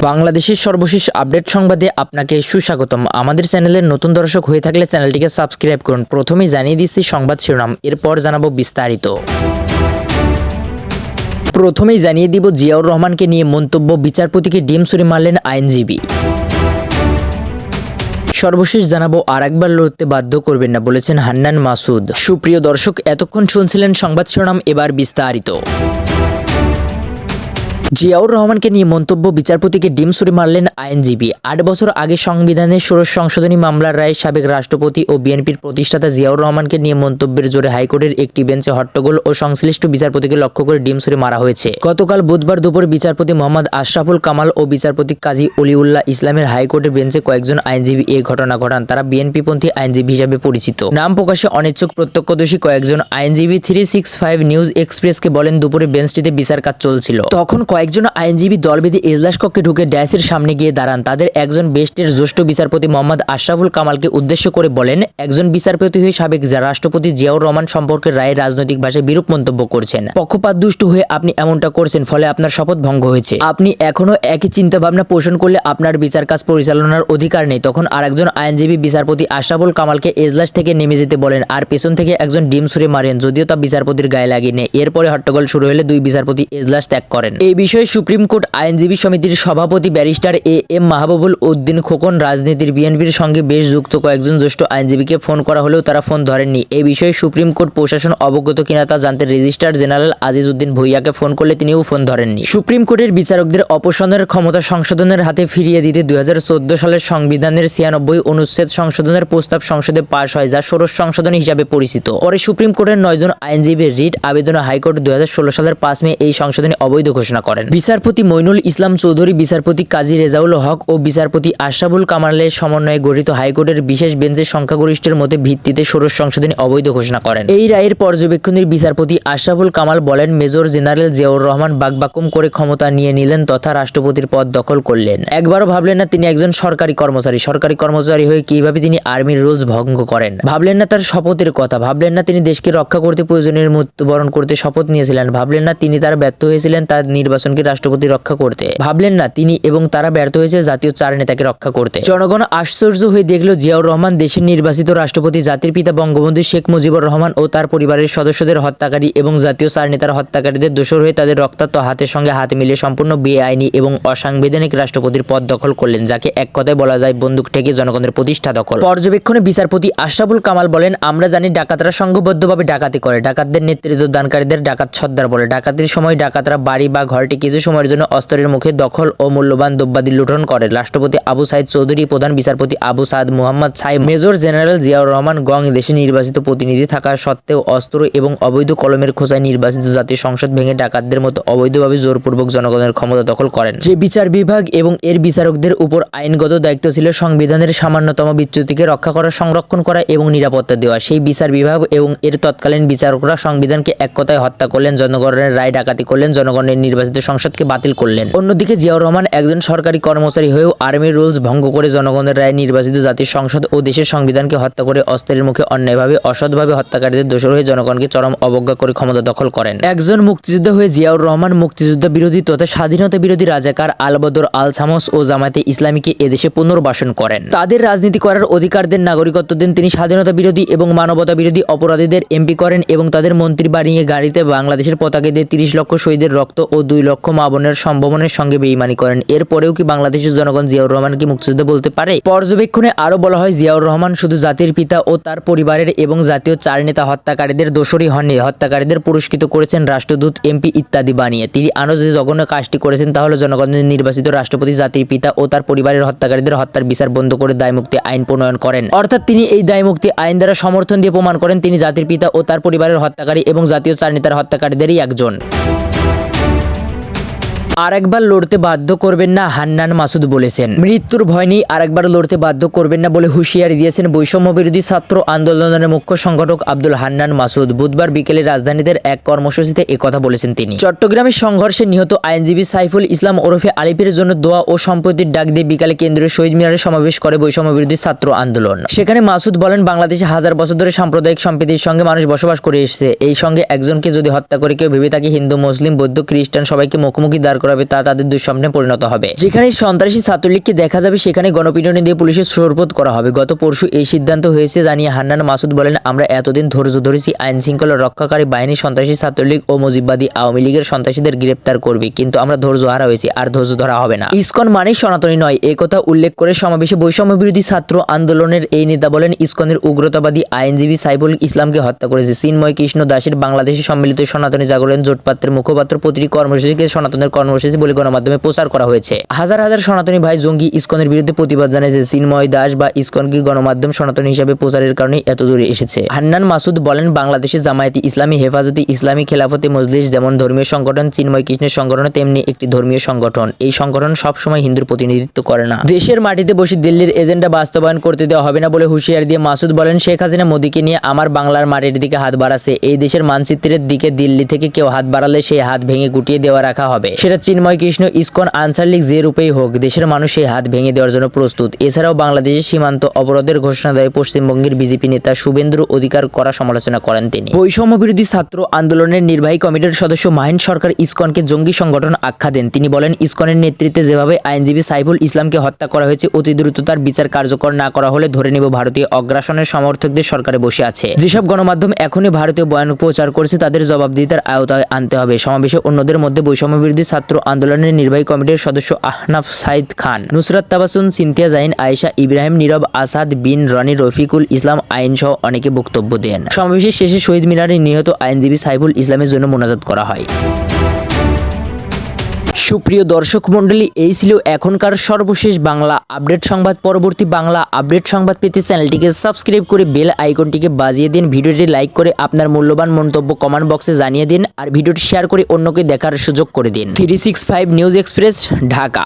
বাংলাদেশের সর্বশেষ আপডেট সংবাদে আপনাকে সুস্বাগতম। আমাদের চ্যানেলের নতুন দর্শক হয়ে থাকলে চ্যানেলটিকে সাবস্ক্রাইব করুন। প্রথমেই জানিয়ে দিচ্ছি সংবাদ শিরোনাম, এরপর জানাবো বিস্তারিত। প্রথমেই জানিয়ে দিব জিয়াউর রহমানকে নিয়ে মন্তব্য, বিচারপতিকে ডিম ছুঁড়ে মারলেন আইনজীবী। সর্বশেষ জানাবো আর একবার লড়তে বাধ্য করবেন না বলেছেন হান্নান মাসুদ। সুপ্রিয় দর্শক, এতক্ষণ শুনছিলেন সংবাদ শিরোনাম, এবার বিস্তারিত। জিয়াউর রহমানকে নিয়ে মন্তব্য, বিচারপতিকে ডিম ছুঁড়ে মারলেন আইনজীবী। 8 বছর আগে সংবিধানের ষোড়শ সংশোধনী মামলার রায়ে সাবেক রাষ্ট্রপতি ও বিএনপির প্রতিষ্ঠাতা জিয়াউর রহমানকে নিয়ে মন্তব্যের জোরে হাইকোর্টের একটি বেঞ্চে হট্টগোল ও সংশ্লিষ্ট বিচারপতিকে লক্ষ্য করে ডিম ছুঁড়ে মারা হয়েছে। গতকাল বুধবার দুপুরে বিচারপতি মোহাম্মদ আশরাফুল কামাল ও বিচারপতি কাজী অলিউল্লাহ ইসলামের হাইকোর্টের বেঞ্চে কয়েকজন আইনজীবী এই ঘটনা ঘটান। তারা বিএনপিপন্থী আইনজীবী হিসাবে পরিচিত। নাম প্রকাশে অনিচ্ছুক প্রত্যক্ষদর্শী কয়েকজন আইনজীবী 365 নিউজ এক্সপ্রেসকে বলেন, দুপুরে বেঞ্চটিতে বিচার কাজ চলছিল। তখন কয়েকজন আইনজীবী দল বেঁধে এজলাস কক্ষে ঢুকে ড্যাসের সামনে গিয়ে দাঁড়ান। তাদের একজন বেস্টের জ্যেষ্ঠ বিচারপতি মোহাম্মদ আশরাফুল কামালকে উদ্দেশ্য করে বলেন, একজন বিচারপতি হয়ে সাবেক রাষ্ট্রপতি জিয়াউর রহমান সম্পর্কে রায়ে রাজনৈতিক ভাষায় বিরূপ মন্তব্য করছেন। পক্ষপাতদুষ্ট হয়ে আপনি এমনটা করছেন, ফলে আপনার শপথ ভঙ্গ হয়েছে। আপনি এখনো একই চিন্তাভাবনা পোষণ করলে আপনার বিচার কাজ পরিচালনার অধিকার নেই। তখন আরেকজন আইনজীবী বিচারপতি আশরাফুল কামালকে এজলাস থেকে নেমে যেতে বলেন আর পেছন থেকে একজন ডিম ছুঁড়ে মারেন, যদিও তা বিচারপতির গায়ে লাগেনি। এরপরে হট্টগোল শুরু হলে দুই বিচারপতি এজলাস ত্যাগ করেন। এই বিষয়ে সুপ্রিম কোর্ট আইনজীবী সমিতির সভাপতি ব্যারিস্টার এম মাহবুবুল উদ্দিন খোকন রাজনীতির বিএনপির সঙ্গে বেশ যুক্ত কয়েকজন জ্যেষ্ঠ আইনজীবীকে ফোন করা হলেও তারা ফোন ধরেননি। এই বিষয়ে সুপ্রিম কোর্ট প্রশাসন অবগত কিনা তা জানতে রেজিস্ট্রার জেনারেল আজিজ উদ্দিন ভুইয়াকে ফোন করলে তিনিও ফোন ধরেননি। সুপ্রিম কোর্টের বিচারকদের অপসারণের ক্ষমতা সংশোধনের হাতে ফিরিয়ে দিতে 2014 সালের সংবিধানের 96 অনুচ্ছেদ সংশোধনের প্রস্তাব সংসদে পাশ হয়, যা ষোড়শ সংশোধনী হিসাবে পরিচিত। পরে সুপ্রিম কোর্টের 9 জন আইনজীবীর রিট আবেদনে হাইকোর্ট 2016 সালের 5 মে এই সংশোধনী অবৈধ ঘোষণা করেন। বিচারপতি মইনুল ইসলাম চৌধুরী, বিচারপতি কাজী রেজাউল হক ও বিচারপতি আশরাফুল কামালের সমন্বয়ে গঠিত হাইকোর্টের বিশেষ বেঞ্চের সংখ্যাগরিষ্ঠের মতে ভিত্তিতে ষোড়শ সংশোধনী অবৈধ ঘোষণা করেন। এই রায়ের পর্যবেক্ষণের বিচারপতি আশরাফুল কামাল বলেন, মেজর জেনারেল জিয়াউর রহমান বাকবাকুম করে ক্ষমতা নিয়ে নিলেন তথা রাষ্ট্রপতির পদ দখল করলেন। একবারও ভাবলেন না তিনি একজন সরকারি কর্মচারী হয়ে কিভাবে তিনি আর্মির রুলস ভঙ্গ করেন। ভাবলেন না তার শপথের কথা। ভাবলেন না তিনি দেশকে রক্ষা করতে প্রয়োজনীয় মৃত্যুবরণ করতে শপথ নিয়েছিলেন। ভাবলেন না তিনি তার ব্যর্থ হয়েছিলেন তার নির্বাচনকে রাষ্ট্রপতি রক্ষা করতে। ভাবলেন না তিনি এবং তারা ব্যর্থ হয়েছে জাতীয় চার নেতাকে রক্ষা করতে। জনগণ আশ্চর্য হয়ে দেখল জিয়াউর রহমান দেশের নির্বাচিত রাষ্ট্রপতি, জাতির পিতা বঙ্গবন্ধু শেখ মুজিবুর রহমান ও তার পরিবারের সদস্যদের হত্যাকারী এবং জাতীয় চার নেতার হত্যাকারীদের দোষর হয়ে তাদের রক্তাক্ত হাতের সঙ্গে হাত মিলিয়ে সম্পূর্ণ বেআইনি এবং অসাংবিধানিক রাষ্ট্রপতির পদ দখল করলেন, যাকে এক কথায় বলা যায় বন্দুক ঠেকিয়ে জনগণের প্রতিষ্ঠা দখল। পর্যবেক্ষণে বিচারপতি আশরাফুল কামাল বলেন, আমরা জানি ডাকাতরা সংঘবদ্ধভাবে ডাকাতি করে। ডাকাতদের নেতৃত্ব দানকারীদের ডাকাত সর্দার বলে। ডাকাতির সময় ডাকাতরা বাড়ি বা ঘরটি কিছু সময়ের জন্য অস্ত্রের মুখে দখল ও মূল্যবান দ্রব্যাদি লুণ্ঠন করে। রাষ্ট্রপতি আবু সাইদ চৌধুরী, প্রধান বিচারপতি আবু সাদ মুহাম্মদ সাইদ, মেজর জেনারেল জিয়াউর রহমান গং দেশে নির্বাচিত প্রতিনিধি থাকা সত্ত্বেও অস্ত্র এবং অবৈধ কলমের খোঁচায় নির্বাচিত জাতীয় সংসদ ভেঙে ডাকাতদের মতো অবৈধভাবে জোরপূর্বক জনগণের ক্ষমতা দখল করেন। যে বিচার বিভাগ এবং এর বিচারকদের উপর আইনগত দায়িত্ব ছিল সংবিধানের সামান্যতম বিচ্যুতিকে রক্ষা করা, সংরক্ষণ করা এবং নিরাপত্তা দেওয়া, সেই বিচার বিভাগ এবং এর তৎকালীন বিচারকরা সংবিধানকে এক কথায় হত্যা করলেন, জনগণের রায় ডাকাতি করলেন, জনগণের নির্বাচিত সংসদকে বাতিল করলেন। অন্যদিকে জিয়াউর রহমান একজন সরকারি কর্মচারী হয়েও আর্মির রুলস ভঙ্গ করে জনগণের রায় নির্বাচিত জাতীয় সংসদ ও দেশের সংবিধানকে হত্যা করে অস্ত্রের মুখে অন্যায়ভাবে অসৎভাবে হত্যাকারীদের দোষর হয়ে জনগণকে চরম অবজ্ঞা করে ক্ষমতা দখল করেন। একজন মুক্তিযোদ্ধা হয়ে জিয়াউর রহমান মুক্তিযুদ্ধ বিরোধী তথা স্বাধীনতা বিরোধী রাজাকার আলবদর আল সামস ও জামায়াতে ইসলামীকে এদেশে পুনর্বাসন করেন। তাদের রাজনীতি করার অধিকারদের নাগরিকত্ব দেন। তিনি স্বাধীনতা বিরোধী এবং মানবতা বিরোধী অপরাধীদের এমপি করেন এবং তাদের মন্ত্রী বানিয়ে গাড়িতে বাংলাদেশের পতাকা দিয়ে 30 লক্ষ শহীদের রক্ত ও 2 লক্ষ মা বোনের সম্ভাবনের সঙ্গে বেঈমানি করেন। এরপরেও কি বাংলাদেশের জনগণ জিয়াউর রহমানকে মুক্তিযোদ্ধা বলতে পারে? পর্যবেক্ষণে আরো বলা হয়, জিয়াউর রহমান শুধু জাতির পিতা ও তার পরিবারের এবং জাতীয় চার নেতা হত্যাকারীদের দোষরই হননি, হত্যাকারীদের পুরস্কৃত করেছেন রাষ্ট্রদূত, এমপি ইত্যাদি বানিয়ে। তিনি আরো যে জঘন্য কাজটি করেছেন তা হলো জনগণের নির্বাচিত রাষ্ট্রপতি জাতির পিতা ও তার পরিবারের হত্যাকারীদের হত্যার বিচার বন্ধ করে দায়মুক্তি আইন প্রণয়ন করেন। অর্থাৎ তিনি এই দায়মুক্তি আইন দ্বারা সমর্থন দিয়ে প্রমাণ করেন তিনি জাতির পিতা ও তার পরিবারের হত্যাকারী এবং জাতীয় চার নেতার হত্যাকারীদেরই একজন। আরেকবার লড়তে বাধ্য করবেন না, হান্নান মাসুদ বলেছেন। মৃত্যুর ভয় নেই, আরেকবার লড়তে বাধ্য করবেন না বলে হুঁশিয়ারি দিয়েছেন বৈষম্য বিরোধী ছাত্র আন্দোলনের মুখ্য সংগঠক আব্দুল হান্নান মাসুদ। বুধবার বিকেলে রাজধানীতে এক কর্মসূচিতে একথা বলেছেন তিনি। চট্টগ্রামের সংঘর্ষে নিহত আইনজীবী সাইফুল ইসলাম ওরফে আলিফের জন্য দোয়া ও সম্প্রীতির ডাক দিয়ে বিকালে কেন্দ্রীয় শহীদ মিনারে সমাবেশ করে বৈষম্য বিরোধী ছাত্র আন্দোলন। সেখানে মাসুদ বলেন, বাংলাদেশে 1000 বছর ধরে সাম্প্রদায়িক সম্প্রীতির সঙ্গে মানুষ বসবাস করে এসেছে। এই সঙ্গে একজনকে যদি হত্যা করে কেউ ভেবে থাকে হিন্দু, মুসলিম, বৌদ্ধ, খ্রিস্টান সবাইকে মুখোমুখি দাঁড় করা হবে তা তাদের দুঃস্বপ্নে পরিণত হবে। যেখানে সন্ত্রাসী ছাত্রলীগকে দেখা যাবে সেখানে গণপিটুনি দিয়ে পুলিশের সোরপোত করা হবে। গত পরশু এই সিদ্ধান্ত হয়েছে জানিয়ে হান্নান মাসুদ বলেন, আমরা এতদিন ধৈর্য ধরেছি আইন শৃঙ্খলা রক্ষাকারী বাহিনী সন্ত্রাসী ছাত্রলীগ ও মুজিববাদী আওয়ামী লীগের সন্ত্রাসীদের গ্রেপ্তার করবে, কিন্তু আমরা ধৈর্য হারা হয়েছি, আর ধৈর্য ধরা হবে না। ইসকন মানে সনাতনী নয়, একথা উল্লেখ করে সমাবেশে বৈষম্য বিরোধী ছাত্র আন্দোলনের এই নেতা বলেন, ইসকনের উগ্রতাবাদী আইনজীবী সাইফুল ইসলামকে হত্যা করেছে চিন্ময় কৃষ্ণ দাসের বাংলাদেশে সম্মিলিত সনাতনী জাগরণ জোটপাত্রের মুখপাত্র। প্রতিটি কর্মসূচিকে সনাতনের কর্মসূচি বলে গণমাধ্যমে প্রচার করা হয়েছে। হাজার হাজার সনাতনী ভাই জঙ্গি ইসকনের বিরুদ্ধে প্রতিবাদ জানিয়েছে। চিন্ময় দাস বা ইসকনকে গণমাধ্যম সনাতনী হিসাবে প্রচারের কারণে এত দূরে এসেছে। হান্নান মাসুদ বলেন, বাংলাদেশে জামায়াতে ইসলামী, হেফাজতে ইসলামী, খেলাফতে মজলিস যেমন ধর্মীয় সংগঠন, চিন্ময় কৃষ্ণের সংগঠন তেমনি একটি ধর্মীয় সংগঠন। এই সংগঠন সবসময় হিন্দুর প্রতিনিধিত্ব করে না। দেশের মাটিতে বসে দিল্লির এজেন্ডা বাস্তবায়ন করতে দেওয়া হবে না বলে হুঁশিয়ার দিয়ে মাসুদ বলেন, শেখ হাসিনা মোদীকে নিয়ে আমার বাংলার মাটির দিকে হাত বাড়াচ্ছে। এই দেশের মানচিত্রের দিকে দিল্লি থেকে কেউ হাত বাড়ালে সেই হাত ভেঙে গুটিয়ে দেওয়া রাখা হবে। সেটা চিন্ময় কৃষ্ণ, ইসকন, আনসার লীগ যে রূপেই হোক, দেশের মানুষ সেই হাত ভেঙে দেওয়ার জন্য প্রস্তুত। এছাড়াও বাংলাদেশের সীমান্ত অবরোধের ঘোষণা দেয় পশ্চিমবঙ্গের বিজেপি নেতা শুভেন্দু অধিকার করা সমালোচনা করেন তিনি। বৈষম্য বিরোধী ছাত্র আন্দোলনের নির্বাহী কমিটির সদস্য মাহিন সরকার ইসকনকে জঙ্গি সংগঠন আখ্যা দেন। তিনি বলেন, ইসকনের নেতৃত্বে যেভাবে আইনজীবী সাইফুল ইসলামকে হত্যা করা হয়েছে, অতি দ্রুত তার বিচার কার্যকর না করা হলে ধরে নেব ভারতীয় অগ্রাসনের সমর্থকদের সরকারে বসে আছে। যেসব গণমাধ্যম এখনই ভারতীয় বয়ান প্রচার করছে তাদের জবাবদিহিতার আওতায় আনতে হবে। সমাবেশে অন্যদের মধ্যে বৈষম্য বিরোধী ছাত্র আন্দোলনের নির্বাহী কমিটির সদস্য আহনাফ সাইদ খান, নুসরাত তাবাসুম, সিনথিয়া জাহিন, আয়েশা ইব্রাহিম, নীরব, আসাদ বিন রনি, রফিকুল ইসলাম আইন সহ অনেকে বক্তব্য দেন। সমাবেশের শেষে শহীদ মিনারে নিহত আইনজীবী সাইফুল ইসলামের জন্য মোনাজাত করা হয়। সুপ্রিয় দর্শক মণ্ডলী, এই ছিল এখনকার সর্বশেষ বাংলা আপডেট সংবাদ। পরবর্তী বাংলা আপডেট সংবাদ পেতে চ্যানেলটিকে সাবস্ক্রাইব করে বেল আইকনটিকে বাজিয়ে দিন। ভিডিওটি লাইক করে আপনার মূল্যবান মন্তব্য কমেন্ট বক্সে জানিয়ে দিন, আর ভিডিওটি শেয়ার করে অন্যকে দেখার সুযোগ করে দিন। 365 নিউজ এক্সপ্রেস, ঢাকা।